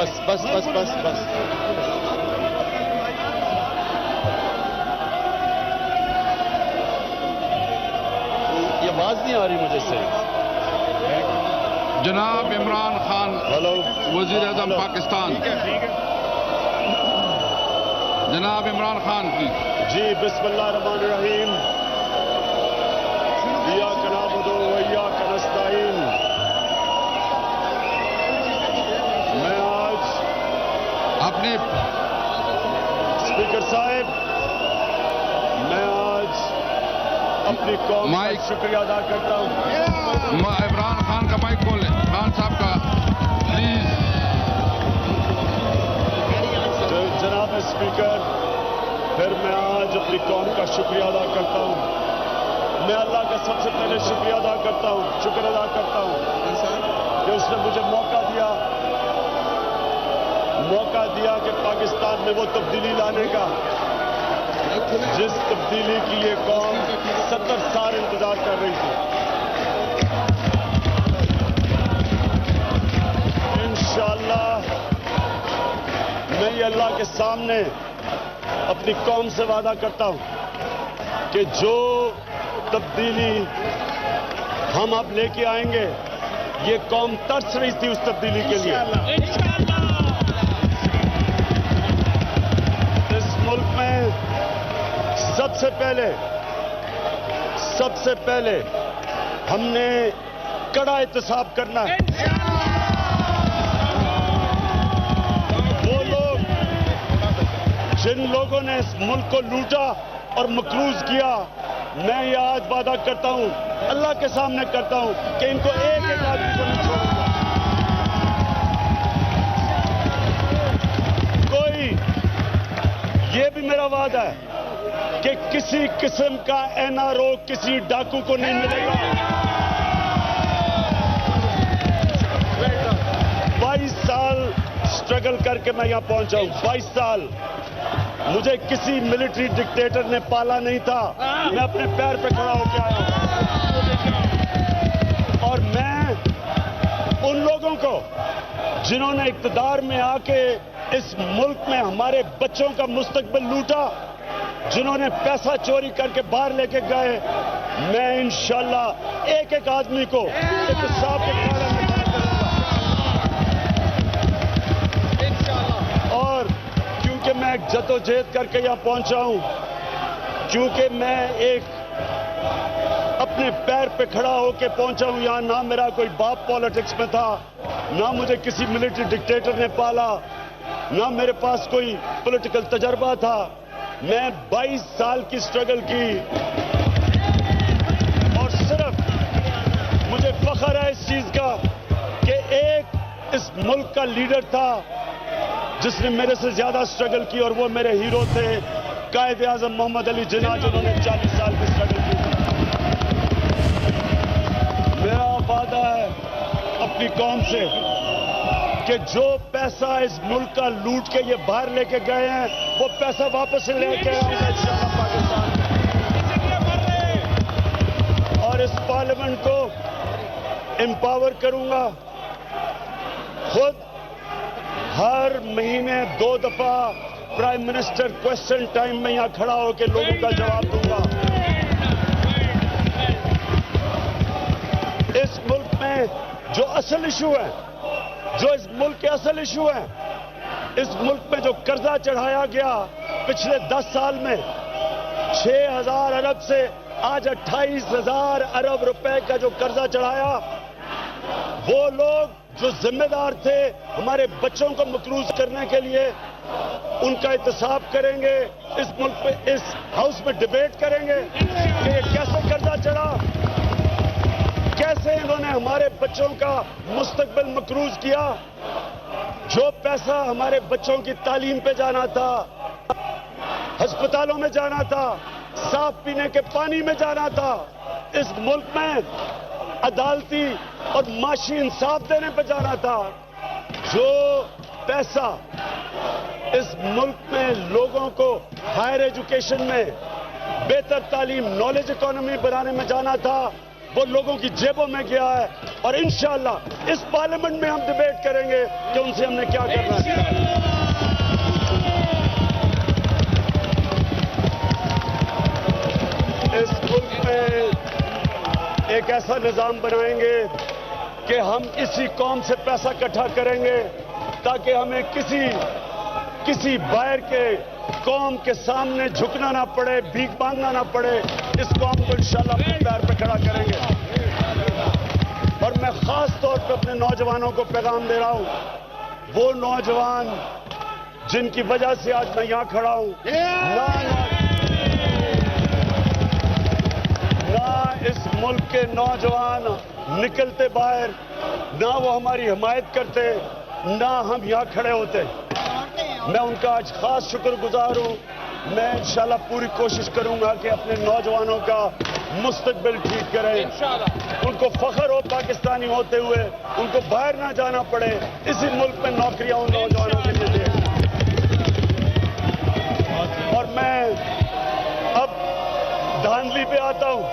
بس بس بس بس بس یہ آواز نہیں آ رہی مجھے سے. جناب عمران خان وزیر اعظم پاکستان. جناب عمران خان کی. جی بسم اللہ الرحمن الرحیم. ایاک نعبد و ایاک نستعین. میں آج اپنے اسپیکر صاحب میں آج اپنی قوم کا شکریہ ادا کرتا ہوں. عمران خان کا مائک کھولیں. خان صاحب کا پلیز. جناب اسپیکر پھر میں آج اپنی قوم کا شکریہ ادا کرتا ہوں. میں اللہ کا سب سے پہلے شکریہ ادا کرتا ہوں, شکر ادا کرتا ہوں کہ اس نے مجھے موقع دیا کہ پاکستان میں وہ تبدیلی لانے کا جس تبدیلی کی یہ قوم 70 سال انتظار کر رہی تھی. انشاءاللہ میں یہ اللہ کے سامنے اپنی قوم سے وعدہ کرتا ہوں کہ جو تبدیلی ہم اب لے کے آئیں گے یہ قوم ترس رہی تھی اس تبدیلی کے لیے. اس ملک میں سب سے پہلے ہم نے کڑا احتساب کرنا ہے. وہ لوگ جن لوگوں نے اس ملک کو لوٹا اور مقروض کیا, میں یہ آج وعدہ کرتا ہوں, اللہ کے سامنے کرتا ہوں کہ ان کو ایک ایک آدمی کو نہیں چھوڑوں گا. کوئی یہ بھی میرا وعدہ ہے کہ کسی قسم کا اینا روک کسی ڈاکو کو نہیں ملے گا. 22 سال اسٹرگل کر کے میں یہاں پہنچا ہوں. 22 سال مجھے کسی ملٹری ڈکٹیٹر نے پالا نہیں تھا. میں اپنے پیر پہ کھڑا ہو کے آیا ہوں. اور میں ان لوگوں کو جنہوں نے اقتدار میں آ کے اس ملک میں ہمارے بچوں کا مستقبل لوٹا, جنہوں نے پیسہ چوری کر کے باہر لے کے گئے, میں انشاءاللہ ایک ایک آدمی کو احتساب کے کھڑا میں کھڑا کروں گا. اور کیونکہ میں ایک جدوجہد کر کے یہاں پہنچا ہوں, کیونکہ میں ایک اپنے پیر پہ کھڑا ہو کے پہنچا ہوں یہاں, نہ میرا کوئی باپ پالیٹکس میں تھا, نہ مجھے کسی ملٹری ڈکٹیٹر نے پالا, نہ میرے پاس کوئی پولیٹیکل تجربہ تھا. میں 22 سال کی سٹرگل کی اور صرف مجھے فخر ہے اس چیز کا کہ ایک اس ملک کا لیڈر تھا جس نے میرے سے زیادہ سٹرگل کی, اور وہ میرے ہیرو تھے قائد اعظم محمد علی جناح, جنہوں نے 40 سال کی سٹرگل کی. میرا وعدہ ہے اپنی قوم سے کہ جو پیسہ اس ملک کا لوٹ کے یہ باہر لے کے گئے ہیں وہ پیسہ واپس لے کے انشاءاللہ پاکستان اور اس پارلیمنٹ کو امپاور کروں گا. خود ہر مہینے 2 دفعہ پرائم منسٹر کوشچن ٹائم میں یہاں کھڑا ہو کے لوگوں کا جواب دوں گا. اس ملک میں جو اصل ایشو ہے, جو اس ملک کے اصل ایشو ہیں, اس ملک میں جو قرضہ چڑھایا گیا پچھلے 10 سال میں 6,000 ارب سے آج 28,000 ارب روپے کا جو قرضہ چڑھایا, وہ لوگ جو ذمہ دار تھے ہمارے بچوں کو مقروض کرنے کے لیے, ان کا احتساب کریں گے. اس ملک میں اس ہاؤس میں ڈیبیٹ کریں گے کہ یہ کیسے قرضہ چڑھا, کیسے انہوں نے ہمارے بچوں کا مستقبل مقروض کیا. جو پیسہ ہمارے بچوں کی تعلیم پہ جانا تھا, ہسپتالوں میں جانا تھا, صاف پینے کے پانی میں جانا تھا, اس ملک میں عدالتی اور معاشی انصاف دینے پہ جانا تھا, جو پیسہ اس ملک میں لوگوں کو ہائر ایجوکیشن میں بہتر تعلیم, نالج اکانومی بنانے میں جانا تھا, وہ لوگوں کی جیبوں میں گیا ہے. اور انشاءاللہ اس پارلیمنٹ میں ہم ڈیبیٹ کریں گے کہ ان سے ہم نے کیا کرنا ہے. اس ملک میں ایک ایسا نظام بنائیں گے کہ ہم اسی قوم سے پیسہ اکٹھا کریں گے تاکہ ہمیں کسی باہر کے قوم کے سامنے جھکنا نہ پڑے, بھیک مانگنا نہ پڑے. اس قوم کو انشاءاللہ اپنے پیر پہ کھڑا کریں گے. اور میں خاص طور پہ اپنے نوجوانوں کو پیغام دے رہا ہوں, وہ نوجوان جن کی وجہ سے آج میں یہاں کھڑا ہوں, نہ اس ملک کے نوجوان نکلتے باہر, نہ وہ ہماری حمایت کرتے, نہ ہم یہاں کھڑے ہوتے. میں ان کا آج خاص شکر گزار ہوں. میں انشاءاللہ پوری کوشش کروں گا کہ اپنے نوجوانوں کا مستقبل ٹھیک کریں, ان کو فخر ہو پاکستانی ہوتے ہوئے, ان کو باہر نہ جانا پڑے, اسی ملک میں نوکریاں ان نوجوانوں کے لیے دیں. اور میں اب دھاندلی پہ آتا ہوں.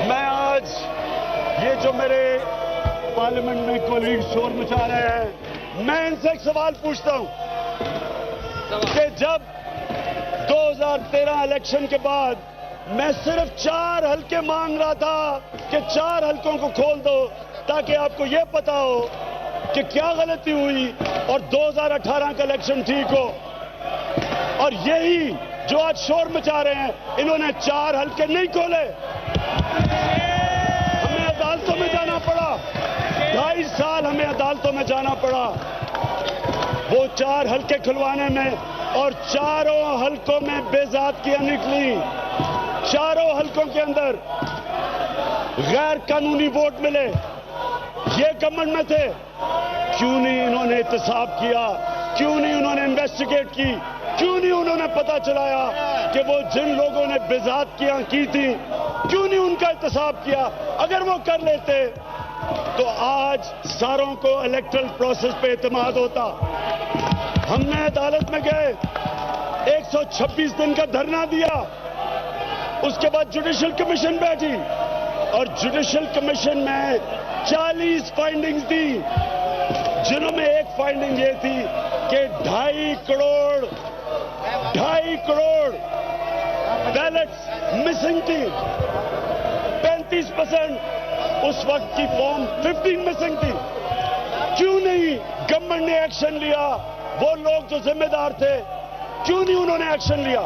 میں آج یہ جو میرے پارلیمنٹ میں کولیگ شور مچا رہے ہیں, میں ان سے ایک سوال پوچھتا ہوں کہ جب 2013 الیکشن کے بعد میں صرف 4 حلقے مانگ رہا تھا کہ 4 حلقوں کو کھول دو تاکہ آپ کو یہ پتا ہو کہ کیا غلطی ہوئی اور 2018 کا الیکشن ٹھیک ہو, اور یہی جو آج شور مچا رہے ہیں انہوں نے 4 حلقے نہیں کھولے. ہمیں عدالتوں میں جانا پڑا, 2.5 سال ہمیں عدالتوں میں جانا پڑا وہ 4 حلقے کھلوانے میں, اور 4 حلقوں میں بے ذاتگیاں نکلی. 4 حلقوں کے اندر غیر قانونی ووٹ ملے. یہ گورنمنٹ میں تھے, کیوں نہیں انہوں نے احتساب کیا, کیوں نہیں انہوں نے انویسٹیگیٹ کی, کیوں نہیں انہوں نے پتا چلایا کہ وہ جن لوگوں نے بے ذاتگیاں کی تھی کیوں نہیں ان کا احتساب کیا. اگر وہ کر لیتے تو آج ساروں کو الیکٹرل پروسیس پہ اعتماد ہوتا. ہم نے عدالت میں گئے, 126 دن کا دھرنا دیا, اس کے بعد جوڈیشل کمیشن بیٹھی اور جوڈیشل کمیشن میں 40 فائنڈنگز دی, جنہوں میں ایک فائنڈنگ یہ تھی کہ 2.5 کروڑ بیلٹس مسنگ تھی, 35% اس وقت کی فارم 15 مسنگ تھی. کیوں نہیں گورنمنٹ نے ایکشن لیا؟ وہ لوگ جو ذمہ دار تھے کیوں نہیں انہوں نے ایکشن لیا؟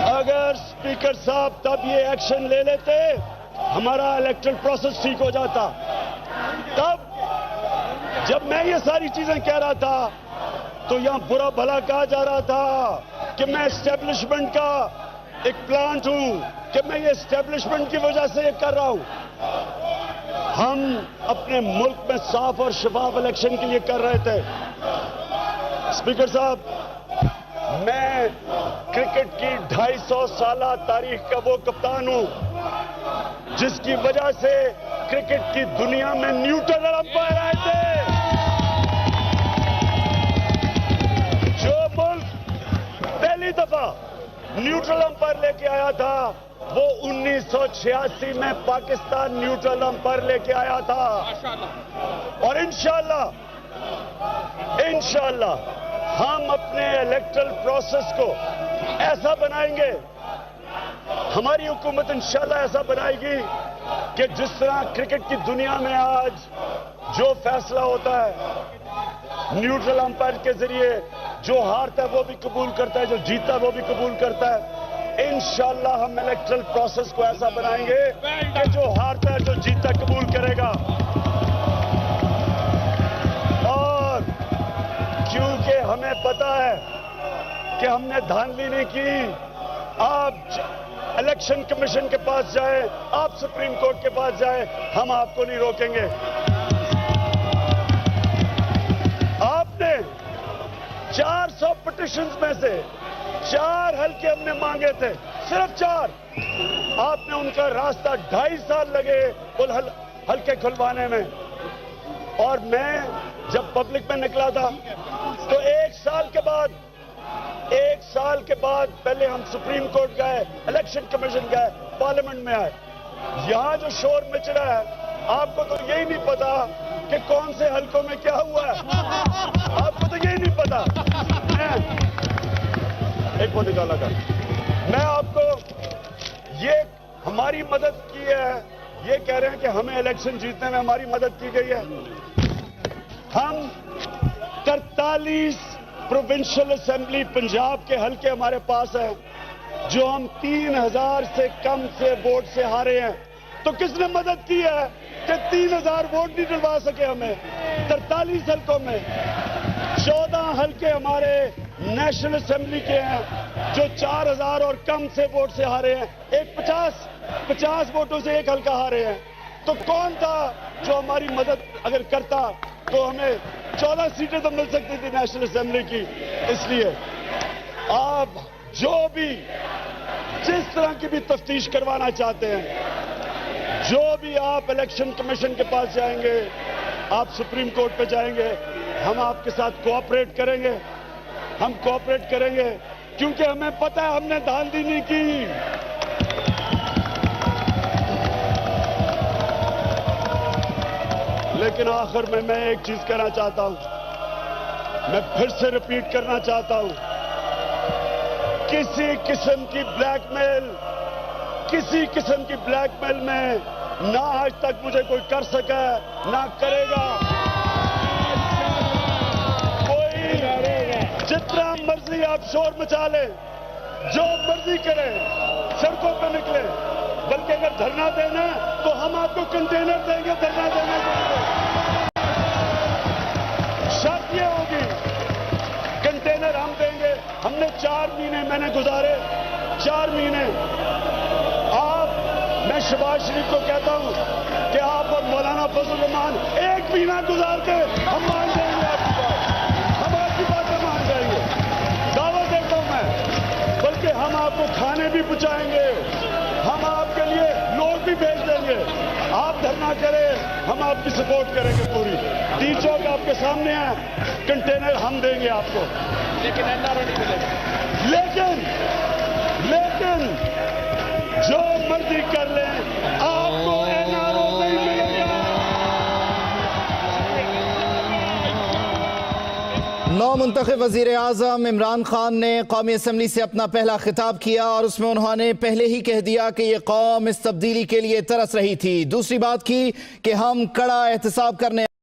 اگر اسپیکر صاحب تب یہ ایکشن لے لیتے ہمارا الیکٹرل پروسیس ٹھیک ہو جاتا. تب جب میں یہ ساری چیزیں کہہ رہا تھا تو یہاں برا بھلا کہا جا رہا تھا کہ میں اسٹیبلشمنٹ کا ایک پلانٹ ہوں, کہ میں یہ اسٹیبلشمنٹ کی وجہ سے یہ کر رہا ہوں. ہم اپنے ملک میں صاف اور شفاف الیکشن کے لیے کر رہے تھے. اسپیکر صاحب, میں کرکٹ کی 250 سالہ تاریخ کا وہ کپتان ہوں جس کی وجہ سے کرکٹ کی دنیا میں نیوٹرل امپائر آئے تھے. جو ملک پہلی دفعہ نیوٹرل امپائر لے کے آیا تھا وہ 1986 میں پاکستان نیوٹرل امپائر لے کے آیا تھا. اور انشاءاللہ ہم اپنے الیکٹرل پروسیس کو ایسا بنائیں گے, ہماری حکومت انشاءاللہ ایسا بنائے گی کہ جس طرح کرکٹ کی دنیا میں آج جو فیصلہ ہوتا ہے نیوٹرل امپائر کے ذریعے, جو ہارتا ہے وہ بھی قبول کرتا ہے, جو جیتا ہے وہ بھی قبول کرتا ہے. انشاءاللہ ہم الیکٹرل پروسیس کو ایسا بنائیں گے کہ جو ہارتا ہے جو جیتا ہے قبول کرے گا. اور کیونکہ ہمیں پتا ہے کہ ہم نے دھاندلی نہیں کی, آپ الیکشن کمیشن کے پاس جائیں, آپ سپریم کورٹ کے پاس جائیں, ہم آپ کو نہیں روکیں گے. آپ نے 400 پٹیشنز میں سے 4 حلقے ہم نے مانگے تھے, صرف 4. آپ نے ان کا راستہ 2.5 سال لگے ان حلقے کھلوانے میں. اور میں جب پبلک میں نکلا تھا تو 1 سال کے بعد 1 سال کے بعد پہلے ہم سپریم کورٹ گئے, الیکشن کمیشن گئے, پارلیمنٹ میں آئے. یہاں جو شور مچ رہا ہے, آپ کو تو یہی نہیں پتا کہ کون سے حلقوں میں کیا ہوا ہے. آپ کو تو یہی نہیں پتا. ایک وہ نکالا کر, میں آپ کو یہ ہماری مدد کی ہے, یہ کہہ رہے ہیں کہ ہمیں الیکشن جیتنے میں ہماری مدد کی گئی ہے. ہم 43 پروونشل اسمبلی پنجاب کے حلقے ہمارے پاس ہیں, جو ہم 3000 سے کم سے ووٹ سے ہارے ہیں. تو کس نے مدد کی ہے کہ 3000 ووٹ نہیں ڈلوا سکے ہمیں 43 حلقوں میں؟ 14 حلقے ہمارے نیشنل اسمبلی کے ہیں جو 4000 اور کم سے ووٹ سے ہارے ہیں. ایک 50 ووٹوں سے ایک حلقہ ہارے ہیں. تو کون تھا جو ہماری مدد اگر کرتا تو ہمیں 14 سیٹیں تو مل سکتی تھی نیشنل اسمبلی کی. اس لیے آپ جو بھی جس طرح کی بھی تفتیش کروانا چاہتے ہیں, جو بھی آپ الیکشن کمیشن کے پاس جائیں گے, آپ سپریم کورٹ پہ جائیں گے, ہم آپ کے ساتھ کوآپریٹ کریں گے. ہم کوآپریٹ کریں گے کیونکہ ہمیں پتہ ہے ہم نے دھاندلی نہیں کی. لیکن آخر میں ایک چیز کہنا چاہتا ہوں, میں پھر سے ریپیٹ کرنا چاہتا ہوں, کسی قسم کی بلیک میل میں نہ آج تک مجھے کوئی کر سکا ہے نہ کرے گا. کوئی جتنا مرضی آپ شور مچا لیں, جو مرضی کریں, سڑکوں پہ نکلے, بلکہ اگر دھرنا دینا تو ہم آپ کو کنٹینر دیں گے دھرنا دینے کے لیے. شرط یہ ہوگی کنٹینر ہم دیں گے. ہم نے 4 مہینے میں نے گزارے, 4 مہینے. میں شہباز شریف کو کہتا ہوں کہ آپ اور مولانا فضل الرحمان 1 مہینہ گزار کے ہم مان جائیں گے آپ کی بات. ہم آپ کی باتیں مان جائیں گے, دعویٰ دیتا ہوں میں. بلکہ ہم آپ کو کھانے بھی پہنچائیں گے, ہم آپ کے لیے لوگ بھی بھیج دیں گے. آپ دھرنا کریں, ہم آپ کی سپورٹ کریں گے پوری. ٹی چوک آپ کے سامنے ہے, کنٹینر ہم دیں گے آپ کو, لیکن جو مرضی کر لیں آپ کو NRO نہیں ملے گا. نو منتخب وزیر اعظم عمران خان نے قومی اسمبلی سے اپنا پہلا خطاب کیا اور اس میں انہوں نے پہلے ہی کہہ دیا کہ یہ قوم اس تبدیلی کے لیے ترس رہی تھی. دوسری بات کی کہ ہم کڑا احتساب کرنے